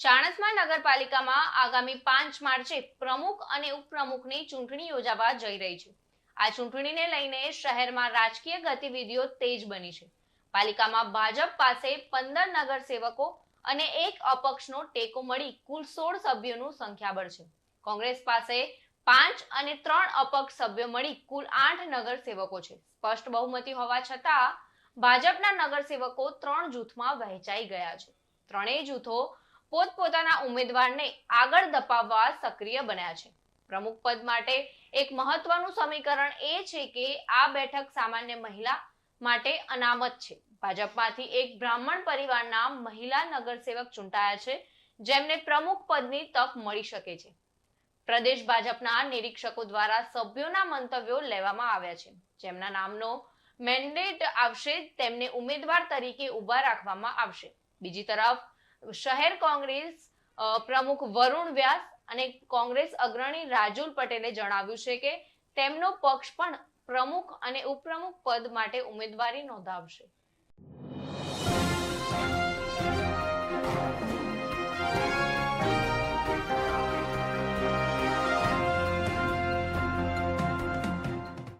ચાણસ્મા નગરપાલિકામાં આગામી 5 માર્ચે પ્રમુખ અને ઉપપ્રમુખની ચૂંટણી યોજાવા જઈ રહી છે। આ ચૂંટણીને લઈને શહેરમાં રાજકીય ગતિવિધિઓ તેજ બની છે। પાલિકામાં ભાજપ પાસે 15 નગરસેવકો અને એક અપક્ષનો ટેકો મળી કુલ 16 સભ્યોનું સંખ્યાબળ છે। કોંગ્રેસ પાસે 5 અને 3 અપક્ષ સભ્યો મળી કુલ 8 નગરસેવકો છે। સ્પષ્ટ બહુમતી હોવા છતાં ભાજપના નગરસેવકો 3 જૂથમાં વહેંચાઈ ગયા છે। ત્રણેય જૂથો પોતપોતાના ઉમેદવારને આગળ ધપાવવા સક્રિય બન્યા છે। પ્રમુખ પદ માટે એક મહત્વનું સમીકરણ એ છે કે આ બેઠક સામાન્ય મહિલા માટે અનામત છે। ભાજપમાંથી એક બ્રાહ્મણ પરિવારના મહિલા નગરસેવક ચૂંટાયા છે, જેમને પ્રમુખ પદની તક મળી શકે છે। પ્રદેશ ભાજપના નિરીક્ષકો દ્વારા સભ્યોના મંતવ્યો લેવામાં આવ્યા છે। જેમના નામનો મેન્ડેટ આવશે તેમને ઉમેદવાર તરીકે ઊભા રાખવામાં આવશે। બીજી તરફ શહેર કોંગ્રેસ પ્રમુખ વરુણ વ્યાસ અને કોંગ્રેસ અગ્રણી રાજુલ પટેલે જણાવ્યું છે કે તેમનો પક્ષ પણ પ્રમુખ અને ઉપપ્રમુખ પદ માટે ઉમેદવારી નોંધાવશે।